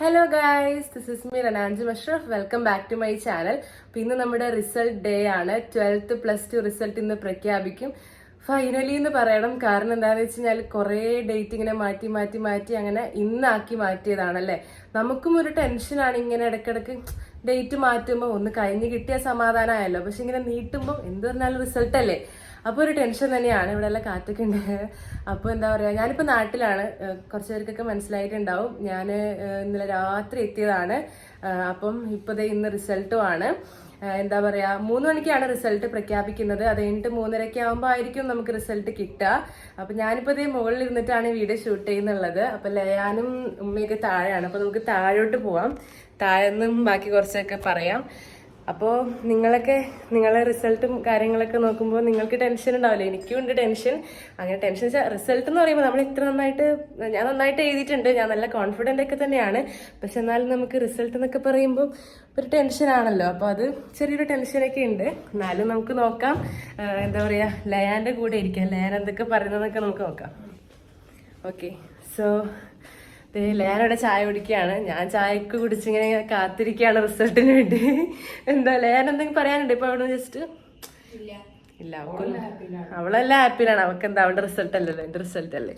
Hello guys, this is me റനാൻജി Musharaf. Welcome back to my channel. അപ്പോൾ ഇന്ന് നമ്മുടെ റിസൾട്ട് ഡേ ആണ്. 12th +2 റിസൾട്ട് ഇന്ന് പ്രഖ്യാപിക്കും. ഫൈനലി എന്ന് പറയണം. കാരണം എന്താണെന്ന് വെച്ച് കഴിഞ്ഞാൽ കുറേ ഡേറ്റ് ഇങ്ങനെ മാറ്റി അങ്ങനെ ഇന്നാക്കി മാറ്റിയതാണല്ലേ. നമുക്കും ഒരു ടെൻഷനാണ് ഇങ്ങനെ ഇടയ്ക്കിടയ്ക്ക് ഡേറ്റ് മാറ്റുമ്പോൾ. ഒന്ന് കഴിഞ്ഞ് കിട്ടിയ സമാധാനമായല്ലോ. പക്ഷെ ഇങ്ങനെ നീട്ടുമ്പോൾ എന്ത് പറഞ്ഞാലും റിസൾട്ട് അല്ലേ, അപ്പോൾ ഒരു ടെൻഷൻ തന്നെയാണ്. ഇവിടെ എല്ലാം കാറ്റൊക്കെ ഉണ്ട്. അപ്പോൾ എന്താ പറയുക, ഞാനിപ്പോൾ നാട്ടിലാണ്. കുറച്ച് പേർക്കൊക്കെ മനസ്സിലായിട്ടുണ്ടാവും. ഞാൻ ഇന്നലെ രാത്രി എത്തിയതാണ്. അപ്പം ഇപ്പോൾ ഇന്ന് റിസൾട്ടും ആണ്. എന്താ പറയുക, 3 മണിക്കാണ് റിസൾട്ട് പ്രഖ്യാപിക്കുന്നത്. അത് കഴിഞ്ഞിട്ട് 3:30 ആകുമ്പോൾ ആയിരിക്കും നമുക്ക് റിസൾട്ട് കിട്ടുക. അപ്പം ഞാനിപ്പോൾ മുകളിൽ ഇരുന്നിട്ടാണ് വീഡിയോ ഷൂട്ട് ചെയ്യുന്നുള്ളത്. അപ്പം ലയാനും ഉമ്മയൊക്കെ താഴെയാണ്. അപ്പോൾ നമുക്ക് താഴോട്ട് പോവാം. താഴെ നിന്നും ബാക്കി കുറച്ചൊക്കെ പറയാം. അപ്പോൾ നിങ്ങളെ റിസൾട്ടും കാര്യങ്ങളൊക്കെ നോക്കുമ്പോൾ നിങ്ങൾക്ക് ടെൻഷൻ ഉണ്ടാവില്ലേ? എനിക്കും ഉണ്ട് ടെൻഷൻ. അങ്ങനെ ടെൻഷൻ വെച്ചാൽ റിസൾട്ട് എന്ന് പറയുമ്പോൾ നമ്മൾ ഇത്ര ഞാൻ നന്നായിട്ട് എഴുതിയിട്ടുണ്ട്. ഞാൻ നല്ല കോൺഫിഡൻ്റ് ഒക്കെ തന്നെയാണ്. പക്ഷെ എന്നാലും നമുക്ക് റിസൾട്ട് എന്നൊക്കെ പറയുമ്പോൾ ഒരു ടെൻഷനാണല്ലോ. അപ്പോൾ അത് ചെറിയൊരു ടെൻഷനൊക്കെ ഉണ്ട്. എന്നാലും നമുക്ക് നോക്കാം. എന്താ പറയുക, ലയാൻ്റെ കൂടെ ഇരിക്കാം. ലയാൻ എന്തൊക്കെ പറയുന്നതെന്നൊക്കെ നമുക്ക് നോക്കാം. ഓക്കെ, സോ ലയാനോടെ ചായ കുടിക്കുകയാണ്. ഞാൻ ചായക്ക് കുടിച്ചിങ്ങനെ കാത്തിരിക്കുകയാണ് റിസൾട്ടിന് വേണ്ടി. എന്താ ലയാൻ എന്തെങ്കിലും പറയാനുണ്ട് ഇപ്പൊ? അവിടെ ജസ്റ്റ് ഇല്ല, അവളെല്ലാം ഹാപ്പിയിലാണ്. അവൾക്ക് എന്താ, അവളുടെ റിസൾട്ട് അല്ലല്ലോ, എന്റെ റിസൾട്ട് അല്ലേ.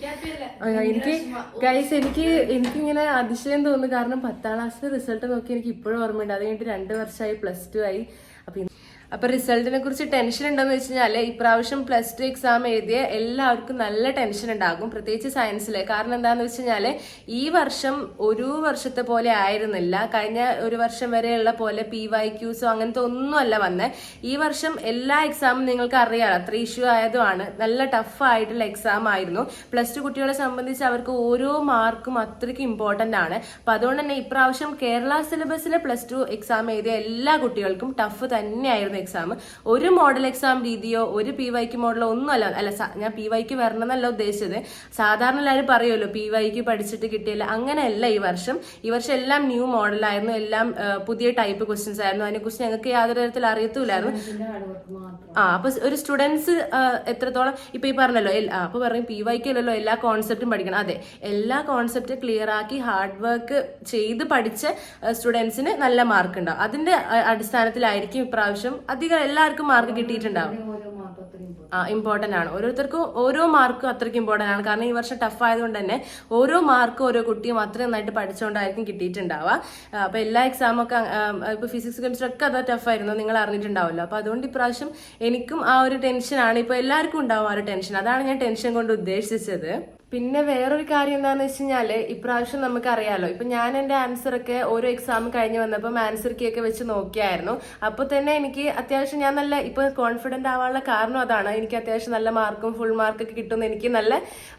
എനിക്ക് ഗൈസ്, എനിക്കിങ്ങനെ അതിശയം തോന്നുന്നു. കാരണം 10ാം ക്ലാസ്സിലെ റിസൾട്ട് നോക്കി എനിക്ക് ഇപ്പോഴും ഓർമ്മയുണ്ട്. അത് കഴിഞ്ഞിട്ട് 2 വർഷമായി, +2 ആയി. അപ്പൊ റിസൾട്ടിനെ കുറിച്ച് ടെൻഷൻ ഉണ്ടെന്ന് വെച്ച് കഴിഞ്ഞാല് ഇപ്രാവശ്യം +2 എക്സാം എഴുതിയ എല്ലാവർക്കും നല്ല ടെൻഷൻ ഉണ്ടാകും, പ്രത്യേകിച്ച് സയൻസില്. കാരണം എന്താന്ന് വെച്ച് കഴിഞ്ഞാല് ഈ വർഷം ഒരു വർഷത്തെ പോലെ ആയിരുന്നില്ല. കഴിഞ്ഞ ഒരു വർഷം വരെയുള്ള പോലെ PYQs അങ്ങനത്തെ ഒന്നുമല്ല വന്നേ. ഈ വർഷം എല്ലാ എക്സാമും നിങ്ങൾക്ക് അറിയാം, അത്ര ഇഷ്യൂ ആയതുമാണ്. നല്ല ടഫ് ആയിട്ടുള്ള എക്സാം ആയിരുന്നു. +2 കുട്ടികളെ സംബന്ധിച്ച് അവർക്ക് ഓരോ മാർക്കും അത്രയ്ക്ക് ഇമ്പോർട്ടന്റ് ആണ്. അപ്പൊ അതുകൊണ്ട് തന്നെ ഇപ്രാവശ്യം കേരള സിലബസിലെ +2 എക്സാം എഴുതിയ എല്ലാ കുട്ടികൾക്കും ടഫ് തന്നെയായിരുന്നു എക്സാം. ഒരു മോഡൽ എക്സാം രീതിയോ ഒരു PYQ മോഡലോ ഒന്നും അല്ല. ഞാൻ PYQ വരണമെന്നല്ല ഉദ്ദേശിച്ചത്. സാധാരണ എല്ലാവരും പറയുമല്ലോ PYQ പഠിച്ചിട്ട് കിട്ടിയില്ല, അങ്ങനെയല്ല. ഈ വർഷം എല്ലാം ന്യൂ മോഡലായിരുന്നു. എല്ലാം പുതിയ ടൈപ്പ് ക്വസ്റ്റ്യൻസ് ആയിരുന്നു. അതിനെക്കുറിച്ച് ഞങ്ങൾക്ക് യാതൊരു തരത്തിൽ അറിയത്തില്ലായിരുന്നു. അപ്പൊ ഒരു സ്റ്റുഡൻസ് എത്രത്തോളം ഇപ്പൊ ഈ പറഞ്ഞല്ലോ, അപ്പൊ പറയും PYQ അല്ലല്ലോ എല്ലാ കോൺസെപ്റ്റും പഠിക്കണം. അതെ, എല്ലാ കോൺസെപ്റ്റ് ക്ലിയർ ആക്കി ഹാർഡ് വർക്ക് ചെയ്ത് പഠിച്ച സ്റ്റുഡൻസിന് നല്ല മാർക്ക് ഉണ്ടാവും. അതിന്റെ അടിസ്ഥാനത്തിലായിരിക്കും ഇപ്രാവശ്യം അധികം എല്ലാവർക്കും മാർക്ക് കിട്ടിയിട്ടുണ്ടാവും. ഇമ്പോർട്ടന്റ് ആണ്. ഓരോരുത്തർക്കും ഓരോ മാർക്കും അത്രയ്ക്ക് ഇമ്പോർട്ടന്റ് ആണ്. കാരണം ഈ വർഷം ടഫ് ആയതുകൊണ്ട് തന്നെ ഓരോ മാർക്കും ഓരോ കുട്ടിയും അത്ര നന്നായിട്ട് പഠിച്ചുകൊണ്ടായിരിക്കും കിട്ടിയിട്ടുണ്ടാവുക. അപ്പൊ എല്ലാ എക്സാമൊക്കെ ഇപ്പൊ ഫിസിക്സ് കെമിസ്ട്രി ഒക്കെ അത് ടഫായിരുന്നു, നിങ്ങൾ അറിഞ്ഞിട്ടുണ്ടാവുമല്ലോ. അപ്പൊ അതുകൊണ്ട് ഇപ്രാവശ്യം എനിക്കും ആ ഒരു ടെൻഷനാണ്. ഇപ്പൊ എല്ലാവർക്കും ഉണ്ടാവും ആ ഒരു ടെൻഷൻ. അതാണ് ഞാൻ ടെൻഷൻ കൊണ്ട് ഉദ്ദേശിച്ചത്. പിന്നെ വേറൊരു കാര്യം എന്താണെന്ന് വെച്ച് കഴിഞ്ഞാല് ഇപ്രാവശ്യം നമുക്കറിയാലോ, ഇപ്പൊ ഞാൻ എന്റെ ആൻസർ ഒക്കെ ഓരോ എക്സാം കഴിഞ്ഞ് വന്നപ്പോൾ ആൻസർ കീ ഒക്കെ വെച്ച് നോക്കിയായിരുന്നു. അപ്പൊ തന്നെ എനിക്ക് അത്യാവശ്യം ഞാൻ നല്ല ഇപ്പൊ കോൺഫിഡന്റ് ആവാനുള്ള കാരണം അതാണ്. എനിക്ക് അത്യാവശ്യം നല്ല മാർക്കും ഫുൾ മാർക്കൊക്കെ കിട്ടുമെന്ന് എനിക്ക് നല്ല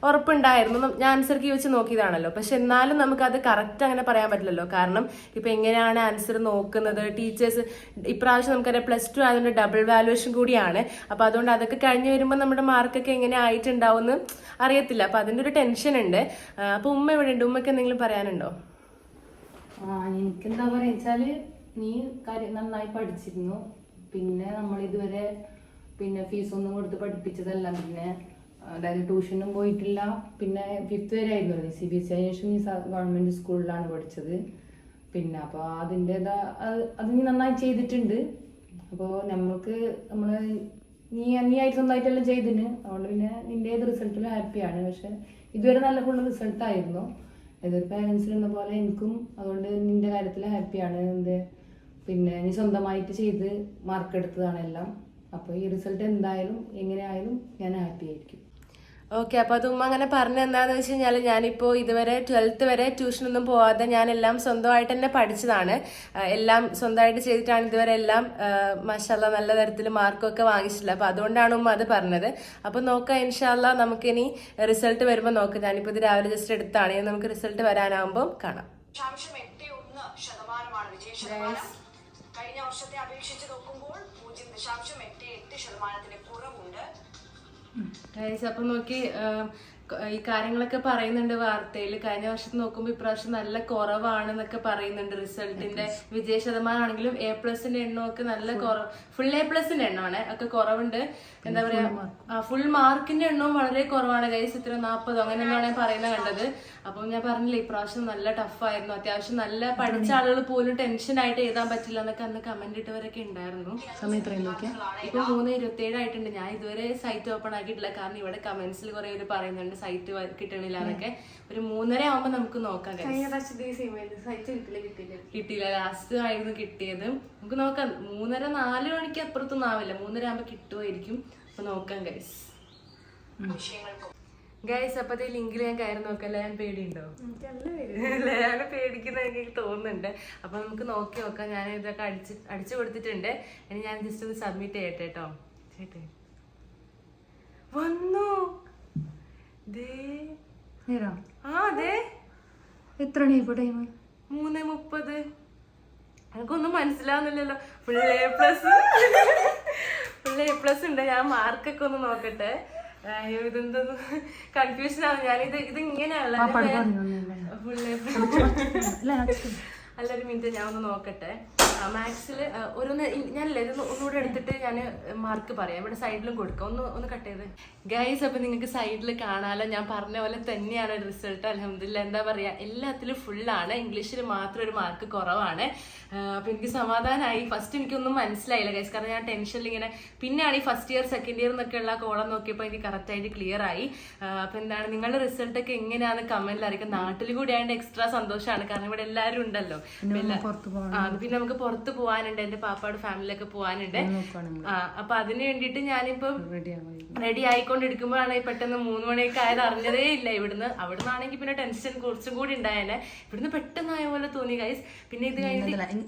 ഉറപ്പുണ്ടായിരുന്നു. ഞാൻ ആൻസർ കീ വെച്ച് നോക്കിയതാണല്ലോ. പക്ഷെ എന്നാലും നമുക്ക് അത് കറക്റ്റ് അങ്ങനെ പറയാൻ പറ്റില്ലല്ലോ. കാരണം ഇപ്പൊ എങ്ങനെയാണ് ആൻസർ നോക്കുന്നത്, ടീച്ചേഴ്സ് ഇപ്രാവശ്യം നമുക്കറിയാം +2 ആയതുകൊണ്ട് ഡബിൾ വാല്യുവേഷൻ കൂടിയാണ്. അപ്പൊ അതുകൊണ്ട് അതൊക്കെ കഴിഞ്ഞ് വരുമ്പോൾ നമ്മുടെ മാർക്കൊക്കെ എങ്ങനെ ആയിട്ടുണ്ടാവും എന്ന് അറിയത്തില്ല. അപ്പൊ അതിന്റെ ഒരു ടെൻഷൻ ഉണ്ട്. അപ്പൊ ഉമ്മ എവിടെ ഉണ്ട്? ഉമ്മക്ക് എന്തെങ്കിലും പറയാനുണ്ടോ? എനിക്കെന്താ പറയാ, നീ നന്നായി പഠിച്ചിരുന്നു. പിന്നെ നമ്മൾ ഇതുവരെ ഫീസ് ഒന്നും കൊടുത്ത് പഠിപ്പിച്ചതല്ല. പിന്നെ അതായത് ട്യൂഷനും പോയിട്ടില്ല. പിന്നെ 5th വരെ ആയിരുന്നു CBSE. ശേഷം നീ ഗവൺമെന്റ് സ്കൂളിലാണ് പഠിച്ചത്. പിന്നെ അപ്പോൾ അത് നീ നന്നായി ചെയ്തിട്ടുണ്ട്. അപ്പോൾ നമ്മള് നീ ആയിട്ട് സ്വന്തമായിട്ടെല്ലാം ചെയ്തിന്. അതുകൊണ്ട് പിന്നെ നിന്റെ ഏത് റിസൾട്ടിലും ഹാപ്പിയാണ്. പക്ഷെ ഇതുവരെ നല്ല ഫുൾ റിസൾട്ട് ആയിരുന്നു. ഏതൊരു പാരൻസിലുള്ള പോലെ എനിക്കും. അതുകൊണ്ട് നിന്റെ കാര്യത്തിൽ ഹാപ്പിയാണ്. പിന്നെ നീ സ്വന്തമായിട്ട് ചെയ്ത് മാർക്ക് എടുത്തതാണ് എല്ലാം. അപ്പോൾ ഈ റിസൾട്ട് എന്തായാലും എങ്ങനെയായാലും ഞാൻ ഹാപ്പി ആയിരിക്കും. ഓക്കെ, അപ്പൊ അത് ഉമ്മ അങ്ങനെ പറഞ്ഞത് എന്താന്ന് വെച്ച് കഴിഞ്ഞാൽ ഞാനിപ്പോ ഇതുവരെ 12th വരെ ട്യൂഷനൊന്നും പോവാതെ ഞാൻ എല്ലാം സ്വന്തമായിട്ട് തന്നെ പഠിച്ചതാണ്. എല്ലാം സ്വന്തമായിട്ട് ചെയ്തിട്ടാണ് ഇതുവരെ എല്ലാം മാഷാഅല്ലാഹ് നല്ല തരത്തിൽ മാർക്കൊക്കെ വാങ്ങിച്ചിട്ടില്ല. അപ്പൊ അതുകൊണ്ടാണ് ഉമ്മ അത് പറഞ്ഞത്. അപ്പൊ നോക്കാം, ഇൻഷാഅല്ലാഹ് നമുക്കിനി റിസൾട്ട് വരുമ്പോൾ നോക്കാം. ഞാനിപ്പോ ഇത് രാവിലെ ജസ്റ്റ് എടുത്താണ്. നമുക്ക് റിസൾട്ട് വരാനാകുമ്പോൾ കാണാം. 0.81% വിജയ ശതമാനം. കഴിഞ്ഞ വർഷത്തെ അപേക്ഷിച്ച് നോക്കുമ്പോൾ 0.88% കുറവുണ്ട്. അപ്പൊ നോക്കി, ഈ കാര്യങ്ങളൊക്കെ പറയുന്നുണ്ട് വാർത്തയിൽ. കഴിഞ്ഞ വർഷത്തെ നോക്കുമ്പോൾ ഇപ്രാവശ്യം നല്ല കുറവാണെന്നൊക്കെ പറയുന്നുണ്ട്. റിസൾട്ടിന്റെ വിജയ ശതമാനമാണെങ്കിലും A+ന്റെ എണ്ണമൊക്കെ നല്ല കുറവ്, ഫുൾ A+ന്റെ എണ്ണമാണ് ഒക്കെ കുറവുണ്ട്. എന്താ പറയാ, ഫുൾ മാർക്കിന്റെ എണ്ണവും വളരെ കുറവാണ് ഗൈസ്. ഇത്ര 40 അങ്ങനെ എന്നാണ് ഞാൻ പറയുന്നത് കണ്ടത്. അപ്പം ഞാൻ പറഞ്ഞില്ലേ ഇപ്രാവശ്യം നല്ല ടഫായിരുന്നു. അത്യാവശ്യം നല്ല പഠിച്ച ആളുകൾ പോലും ടെൻഷനായിട്ട് എഴുതാൻ പറ്റില്ല എന്നൊക്കെ അന്ന് കമന്റ് ഇട്ടവരൊക്കെ ഉണ്ടായിരുന്നു. ഇപ്പൊ 3:27 ആയിട്ടുണ്ട്. ഞാൻ ഇതുവരെ സൈറ്റ് ഓപ്പൺ ആക്കിയിട്ടില്ല, കാരണം ഇവിടെ കമന്റ്സിൽ കുറെ പേര് പറയുന്നുണ്ട് സൈറ്റ് കിട്ടണില്ല എന്നൊക്കെ. ഒരു 3:30 ആവുമ്പോ നമുക്ക് നോക്കാം. കിട്ടിയില്ല, ലാസ്റ്റ് ആയിരുന്നു കിട്ടിയത്. നമുക്ക് നോക്കാം. 3:30 4 മണിക്ക് അപ്പുറത്തൊന്നും ആവില്ല. 3:30 ആവുമ്പോ കിട്ടുമായിരിക്കും. അപ്പൊ നോക്കാം ഗൈസ്. ഗൈസ് അപ്പത്തെ ലിങ്കിൽ ഞാൻ കയറി നോക്കല്ലേ. ഞാൻ പേടിയുണ്ടോ? ഞാൻ പേടിക്കുന്ന എനിക്ക് തോന്നുന്നുണ്ട്. അപ്പൊ നമുക്ക് നോക്കി നോക്കാം. ഞാൻ ഇതൊക്കെ അടിച്ചു കൊടുത്തിട്ടുണ്ട്. ഇനി ഞാൻ ജസ്റ്റ് ഒന്ന് സബ്മിറ്റ് ചെയ്യട്ടെ കേട്ടോ. ചേട്ടേ വന്നു. അതെ, എത്ര ടൈം? 3:30. എനിക്കൊന്നും മനസ്സിലാവുന്നില്ലല്ലോ. Full A+. ഫുൾ A+ ഉണ്ട്. ഞാൻ മാർക്കൊക്കെ ഒന്ന് നോക്കട്ടെ. ഇതെന്തോ കൺഫ്യൂഷൻ ആണ്. ഞാനിത് ഇങ്ങനെയല്ല. Full A+. അല്ലൊരു മിനിറ്റ്, ഞാൻ ഒന്ന് നോക്കട്ടെ. മാത്സിൽ ഓരോന്ന് ഞാനല്ലേ ഇത് ഒന്നുകൂടെ എടുത്തിട്ട് ഞാൻ മാർക്ക് പറയാം. ഇവിടെ സൈഡിലും കൊടുക്കാം. ഒന്ന് കട്ട് ചെയ്ത് ഗൈസ്. അപ്പൊ നിങ്ങൾക്ക് സൈഡിൽ കാണാലോ. ഞാൻ പറഞ്ഞ പോലെ തന്നെയാണ് റിസൾട്ട്. അൽഹംദുലില്ലാ. എന്താ പറയാ, എല്ലാത്തിലും ഫുള്ളാണ്. ഇംഗ്ലീഷിൽ മാത്രം ഒരു മാർക്ക് കുറവാണ്. അപ്പൊ എനിക്ക് സമാധാനമായി. ഫസ്റ്റ് എനിക്കൊന്നും മനസ്സിലായില്ല ഗൈസ്, കാരണം ഞാൻ ടെൻഷനിൽ ഇങ്ങനെ. പിന്നെയാണ് ഈ ഫസ്റ്റ് ഇയർ സെക്കൻഡ് ഇയർ എന്നൊക്കെ ഉള്ള കോളം നോക്കിയപ്പോൾ എനിക്ക് കറക്റ്റ് ആയിട്ട് ക്ലിയർ ആയി. അപ്പൊ എന്താണ് നിങ്ങളുടെ റിസൾട്ട് ഒക്കെ എങ്ങനെയാണെന്ന് കമന്റിൽ അറിയിക്കും. നാട്ടിൽ കൂടി ആയതുകൊണ്ട് എക്സ്ട്രാ സന്തോഷമാണ്, കാരണം ഇവിടെ എല്ലാവരും ഉണ്ടല്ലോ. പിന്നെ നമുക്ക് പുറത്ത് പോവാനുണ്ട്, എന്റെ പാപ്പാട് ഫാമിലിയൊക്കെ പോവാനുണ്ട്. അപ്പൊ അതിന് വേണ്ടിട്ട് ഞാനിപ്പം റെഡി ആയിക്കൊണ്ടിരിക്കുമ്പോഴാണ് പെട്ടെന്ന് 3 മണിയൊക്കെ ആയത് അറിഞ്ഞതേ ഇല്ല. അവിടുന്നാണെങ്കിൽ പിന്നെ ടെൻഷൻ കുറച്ചും കൂടി ഉണ്ടായേനെ. ഇവിടുന്ന് പെട്ടെന്നായ പോലെ തോന്നി ഗൈസ്. പിന്നെ ഇത് കഴിഞ്ഞിട്ട്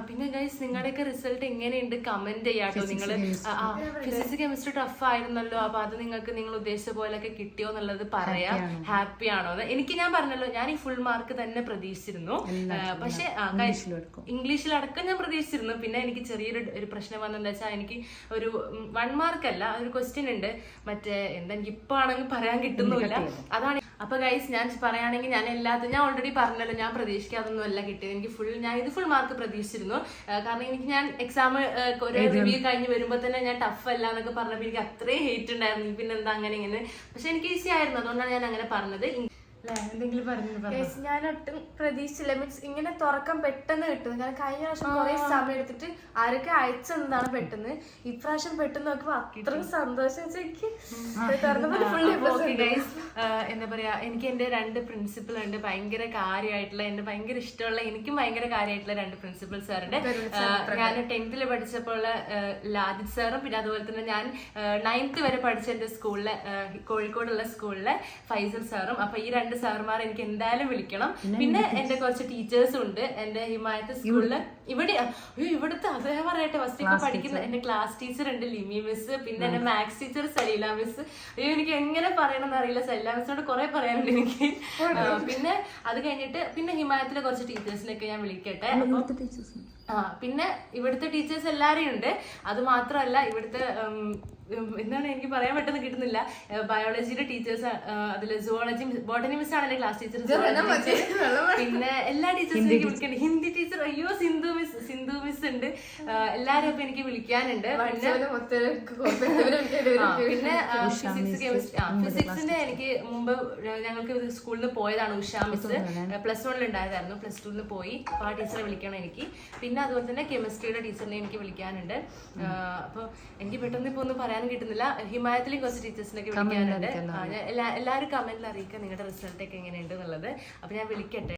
പിന്നെ ഗൈസ് നിങ്ങളുടെയൊക്കെ റിസൾട്ട് എങ്ങനെയുണ്ട് കമന്റ് ചെയ്യാട്ടോ. നിങ്ങൾ ഫിസിക്സ് കെമിസ്ട്രി ടഫ് ആയിരുന്നല്ലോ, അപ്പൊ അത് നിങ്ങൾ ഉദ്ദേശിച്ച പോലെയൊക്കെ കിട്ടിയോ എന്നുള്ളത് പറയാം. ഹാപ്പി ആണോ? എനിക്ക് ഞാൻ പറഞ്ഞല്ലോ, ഞാൻ ഈ ഫുൾ മാർക്ക് തന്നെ പ്രതീക്ഷിച്ചിരുന്നു. പക്ഷെ ഇംഗ്ലീഷിലടക്കം ഞാൻ പ്രതീക്ഷിച്ചിരുന്നു. പിന്നെ എനിക്ക് ചെറിയൊരു പ്രശ്നം വന്നെന്താ വെച്ചാൽ, എനിക്ക് ഒരു 1 മാർക്കല്ല, ഒരു ക്വസ്റ്റ്യൻ ഉണ്ട്. മറ്റേ എന്താ, എനിക്ക് ഇപ്പൊ ആണെങ്കിൽ പറയാൻ കിട്ടുന്നില്ല. അതാണ്. അപ്പൊ ഗൈസ് ഞാൻ പറയുകയാണെങ്കിൽ ഞാൻ ഓൾറെഡി പറഞ്ഞല്ലോ, ഞാൻ പ്രതീക്ഷിക്കാതൊന്നും അല്ല കിട്ടിയത്. ഞാൻ ഇത് ഫുൾ മാർക്ക് പ്രതീക്ഷിച്ചിരുന്നു. കാരണം ഞാൻ എക്സാം ഒരു റിവ്യൂ കഴിഞ്ഞ് വരുമ്പോ തന്നെ ഞാൻ ടഫ് അല്ല എന്നൊക്കെ പറഞ്ഞപ്പോൾ എനിക്ക് അത്രയും ഹേറ്റ് ഉണ്ടായിരുന്നു. പിന്നെ എന്താ അങ്ങനെ ഇങ്ങനെ. പക്ഷെ എനിക്ക് ഈസി ആയിരുന്നു, അതുകൊണ്ടാണ് ഞാൻ അങ്ങനെ പറഞ്ഞത്. ഞാൻ ഒട്ടും പ്രതീക്ഷിച്ചില്ല. മീൻസ് ഇങ്ങനെ തുറക്കാൻ പെട്ടെന്ന് കിട്ടുന്നു. കാരണം കഴിഞ്ഞ പ്രാവശ്യം കുറെ സമയം എടുത്തിട്ട് ആരൊക്കെ അയച്ചെന്നതാണ് പെട്ടെന്ന്. ഇപ്രാവശ്യം പെട്ടെന്ന് നോക്കുമ്പോ അത്രയും സന്തോഷം. എന്താ പറയാ, എനിക്ക് എന്റെ 2 പ്രിൻസിപ്പൾ ഉണ്ട്. ഭയങ്കര കാര്യമായിട്ടുള്ള, എന്റെ ഭയങ്കര ഇഷ്ടമുള്ള, എനിക്കും ഭയങ്കര കാര്യമായിട്ടുള്ള 2 പ്രിൻസിപ്പൽ സാറുണ്ട്. ഞാൻ 10th പഠിച്ചപ്പോൾ ലാദിത് സാറും, പിന്നെ അതുപോലെ തന്നെ ഞാൻ 9th വരെ പഠിച്ച എന്റെ സ്കൂളിലെ കോഴിക്കോടുള്ള സ്കൂളിലെ ഫൈസൽ സാറും. അപ്പൊ ഈ 2 സാറുമാർ എനിക്ക് എന്തായാലും വിളിക്കണം. പിന്നെ എന്റെ കുറച്ച് ടീച്ചേഴ്സും ഉണ്ട്. എന്റെ ഹിമായത്ത് സ്കൂളില് ഇവിടുത്തെ അദ്ദേഹം പറയട്ടെ, ഫസ്റ്റ് ഇപ്പൊ പഠിക്കുന്ന എന്റെ ക്ലാസ് ടീച്ചർ ഉണ്ട്, ലിമി മിസ്. പിന്നെ എന്റെ മാത്സ് ടീച്ചർ സലീല മിസ്. എനിക്ക് എങ്ങനെ പറയണമെന്ന് അറിയില്ല. സലീല മിസ്സിനോട് കുറെ പറയാനുണ്ട് എനിക്ക്. പിന്നെ അത് കഴിഞ്ഞിട്ട് പിന്നെ ഹിമായത്തിലെ കുറച്ച് ടീച്ചേഴ്സിനൊക്കെ ഞാൻ വിളിക്കട്ടെ. പിന്നെ ഇവിടുത്തെ ടീച്ചേഴ്സ് എല്ലാവരും ഉണ്ട്. അത് മാത്രമല്ല ഇവിടുത്തെ എന്താണ് എനിക്ക് പറയാൻ പെട്ടെന്ന് കിട്ടുന്നില്ല, ബയോളജിയുടെ ടീച്ചേഴ്സ്, അതില് സുവോളജി ബോട്ടണി മിസ് ആണ് എന്റെ ക്ലാസ് ടീച്ചർ. പിന്നെ എല്ലാ ടീച്ചേഴ്സും എനിക്ക് വിളിക്കുന്നുണ്ട്. ഹിന്ദി ടീച്ചർ, അയ്യോ സിന്ധു മിസ് ഉണ്ട്. എല്ലാരും ഇപ്പൊ എനിക്ക് വിളിക്കാനുണ്ട്. പിന്നെ ഫിസിക്സിന്റെ എനിക്ക് മുമ്പ് ഞങ്ങൾക്ക് സ്കൂളിൽ നിന്ന് പോയതാണ് ഉഷ മിസ്. +1 ഉണ്ടായതായിരുന്നു, +2 പോയി. അപ്പൊ ആ ടീച്ചറെ വിളിക്കണം എനിക്ക്. പിന്നെ അതുപോലെ തന്നെ കെമിസ്ട്രിയുടെ ടീച്ചറിനെ എനിക്ക് വിളിക്കാനുണ്ട്. അപ്പൊ എനിക്ക് പെട്ടെന്ന് ഇപ്പൊ ഒന്നും പറയാൻ കിട്ടുന്നില്ല. ഹിമായത്തിലും കുറച്ച് ടീച്ചേഴ്സിനൊക്കെ വിളിക്കാനുണ്ട്. എല്ലാവരും കമന്റിൽ അറിയിക്കുക നിങ്ങളുടെ റിസൾട്ട് ഒക്കെ എങ്ങനെയുണ്ട് എന്നുള്ളത്. അപ്പൊ ഞാൻ വിളിക്കട്ടെ.